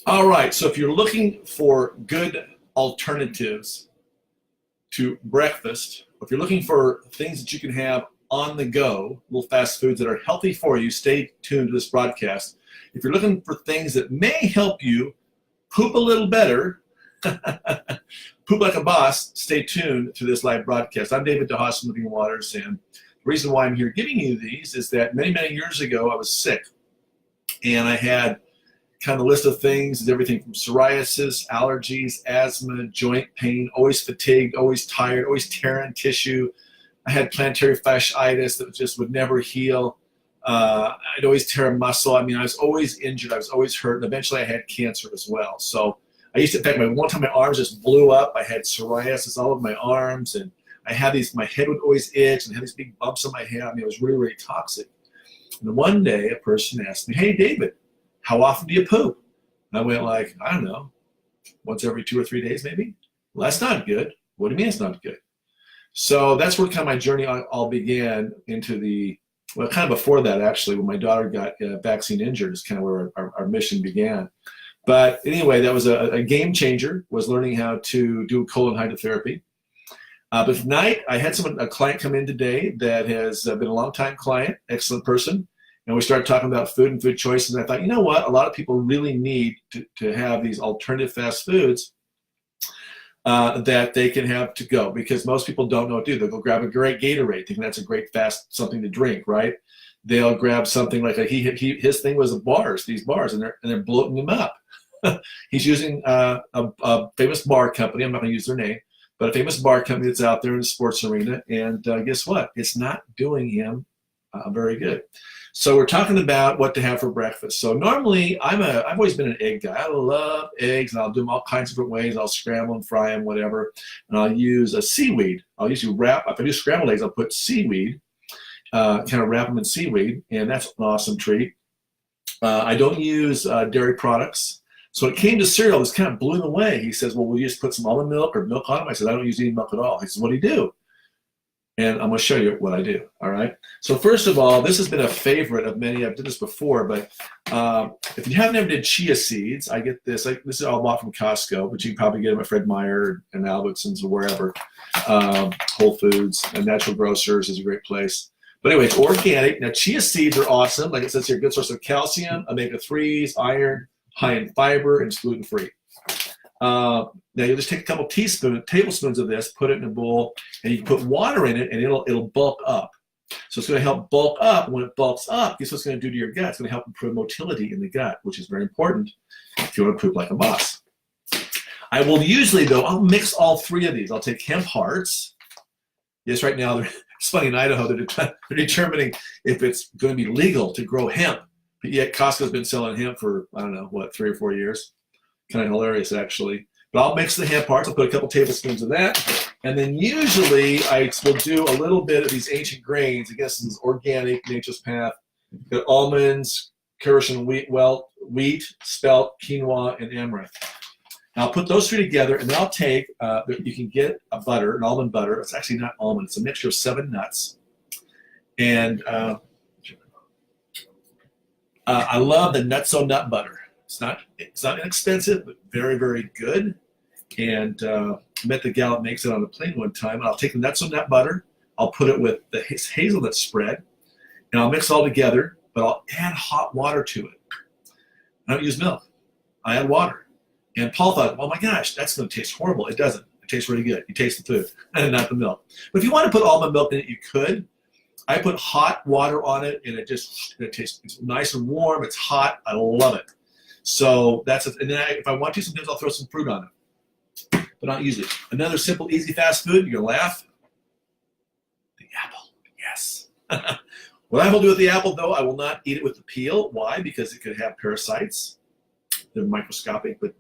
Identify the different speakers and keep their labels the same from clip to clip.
Speaker 1: All right, so if you're looking for good alternatives to breakfast, if you're looking for things that you can have on the go, little fast foods that are healthy for you, stay tuned to this broadcast. If you're looking for things that may help you poop a little better, poop like a boss, stay tuned to this live broadcast. I'm David DeHaas from Living Waters, and the reason why I'm here giving you these is that many, many years ago I was sick, and I had kind of a list of things, everything from psoriasis, allergies, asthma, joint pain, always fatigued, always tired, always tearing tissue. I had plantar fasciitis that just would never heal. I'd always tear a muscle. I mean, I was always injured. I was always hurt. And eventually I had cancer as well. So I used to, in fact, one time my arms just blew up. I had psoriasis all over my arms. And I had these, my head would always itch and had these big bumps on my head. I mean, it was really, really toxic. And then one day a person asked me, "Hey, David, how often do you poop?" And I went like, I don't know, once every 2 or 3 days maybe. Well, that's not good. What do you mean it's not good? So that's where kind of my journey all began into the, well, kind of before that actually, when my daughter got vaccine injured is kind of where our mission began. But anyway, that was a game changer, was learning how to do colon hydrotherapy. But tonight, I had a client come in today that has been a long-time client, excellent person. And we started talking about food and food choices. And I thought, you know what? A lot of people really need to have these alternative fast foods that they can have to go, because most people don't know what to do. They'll go grab a great Gatorade, thinking that's a great fast something to drink, right? They'll grab something like his thing was these bars, and they're bloating him up. He's using a famous bar company. I'm not going to use their name, but a famous bar company that's out there in the sports arena. And guess what? It's not doing him very good. So we're talking about what to have for breakfast. So normally I've always been an egg guy. I love eggs, and I'll do them all kinds of different ways. I'll scramble them, fry them, whatever. And I'll use a seaweed. I'll usually wrap, if I do scrambled eggs, I'll put seaweed, kind of wrap them in seaweed, and that's an awesome treat. I don't use dairy products. So it came to cereal, this kind of blew him away. He says, "Well, will you just put some almond milk or milk on them?" I said, "I don't use any milk at all." He says, "What do you do?" And I'm going to show you what I do, all right? So first of all, this has been a favorite of many. I've done this before, but if you haven't ever did chia seeds, I get this. This is all bought from Costco, but you can probably get them at Fred Meyer and Albertsons or wherever. Whole Foods and Natural Grocers is a great place. But anyway, it's organic. Now, chia seeds are awesome. Like it says here, good source of calcium, omega-3s, iron, high in fiber, and it's gluten-free. Now you'll just take a couple tablespoons of this, put it in a bowl, and you can put water in it, and it'll bulk up. So it's going to help bulk up. When it bulks up, guess what's going to do to your gut? It's going to help improve motility in the gut, which is very important if you want to poop like a boss. I will usually, though, I'll mix all three of these. I'll take hemp hearts. Yes, right now, it's funny, in Idaho, they're determining if it's going to be legal to grow hemp. But yet Costco's been selling hemp for, I don't know, what, 3 or 4 years? Kind of hilarious, actually. But I'll mix the hemp hearts. I'll put a couple tablespoons of that. And then usually I will do a little bit of these ancient grains. I guess this is organic, nature's path. Got almonds, Kyrgyzstan wheat, spelt, quinoa, and amaranth. Now I'll put those three together, and then I'll take, you can get a butter, an almond butter. It's actually not almond. It's a mixture of 7 nuts. And I love the nutso nut butter. It's not inexpensive, but very, very good. And I met the gal that makes it on the plane one time. And I'll take the nutso nut butter. I'll put it with the hazelnut spread, and I'll mix it all together. But I'll add hot water to it. I don't use milk. I add water. And Paul thought, "Oh my gosh, that's going to taste horrible." It doesn't. It tastes really good. You taste the food and not the milk. But if you want to put almond milk in it, you could. I put hot water on it, and it tastes it's nice and warm. It's hot. I love it. So that's it. And then if I want to, sometimes I'll throw some fruit on it, but not usually. Another simple, easy fast food. You're gonna laugh. The apple. Yes. What I will do with the apple, though, I will not eat it with the peel. Why? Because it could have parasites. They're microscopic, but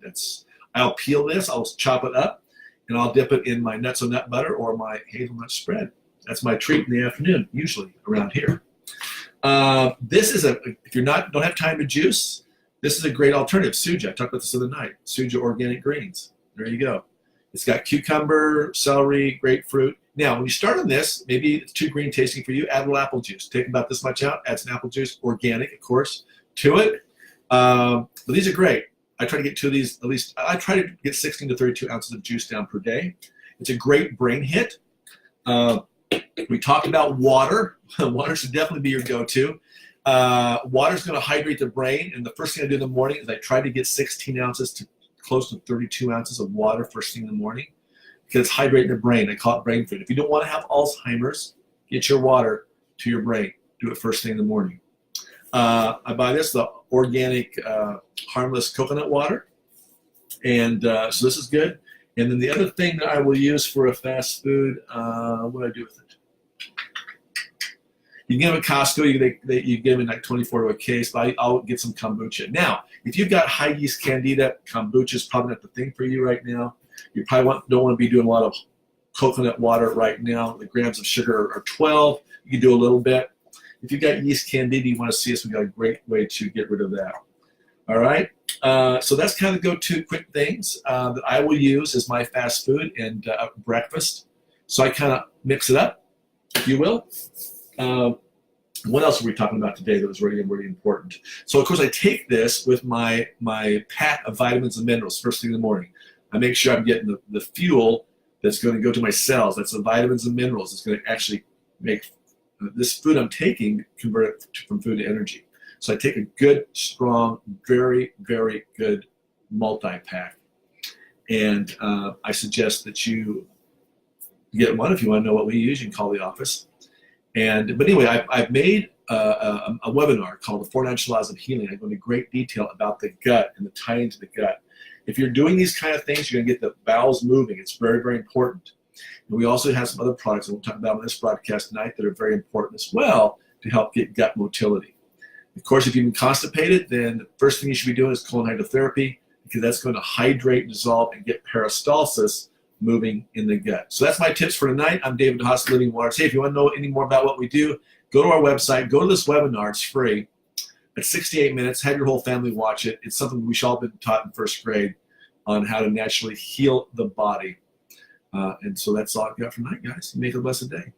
Speaker 1: I'll peel this. I'll chop it up, and I'll dip it in my nutso nut butter or my hazelnut spread. That's my treat in the afternoon, usually around here. This is if you don't have time to juice, this is a great alternative. Suja. I talked about this the other night. Suja organic greens. There you go. It's got cucumber, celery, grapefruit. Now, when you start on this, maybe it's too green tasting for you, add a little apple juice. Take about this much out, add some apple juice, organic, of course, to it. But these are great. I try to get 2 of these, at least I try to get 16 to 32 ounces of juice down per day. It's a great brain hit. We talked about water. Water should definitely be your go-to. Water is going to hydrate the brain, and the first thing I do in the morning is I try to get 16 ounces to close to 32 ounces of water first thing in the morning, because it's hydrating the brain. I call it brain food. If you don't want to have Alzheimer's, get your water to your brain. Do it first thing in the morning. I buy this, the organic, harmless coconut water, and so this is good. And then the other thing that I will use for a fast food, what do I do with it? You can get them at Costco. You get them in like 24 to a case, but I'll get some kombucha. Now, if you've got high yeast candida, kombucha is probably not the thing for you right now. You probably don't want to be doing a lot of coconut water right now. The grams of sugar are 12. You can do a little bit. If you've got yeast candida, you want to see us, we've got a great way to get rid of that. All right. So that's kind of go-to quick things that I will use as my fast food and breakfast. So I kind of mix it up, if you will. What else are we talking about today that was really, really important? So, of course, I take this with my pack of vitamins and minerals first thing in the morning. I make sure I'm getting the fuel that's going to go to my cells. That's the vitamins and minerals. It's going to actually make this food I'm taking convert it from food to energy. So I take a good, strong, very, very good multi-pack. And I suggest that you get one. If you want to know what we use, you can call the office. But anyway, I've made a webinar called The 4 Natural Laws of Healing. I go into great detail about the gut and the tie into the gut. If you're doing these kind of things, you're going to get the bowels moving. It's very, very important. And we also have some other products that we'll talk about on this broadcast tonight that are very important as well to help get gut motility. Of course, if you've been constipated, then the first thing you should be doing is colon hydrotherapy, because that's going to hydrate, dissolve, and get peristalsis moving in the gut. So that's my tips for tonight. I'm David DeHaas, Living Waters. Hey, if you want to know any more about what we do, go to our website, go to this webinar. It's free. It's 68 minutes. Have your whole family watch it. It's something we should all been taught in first grade on how to naturally heal the body. And so that's all I've got for tonight, guys. Make it a blessed day.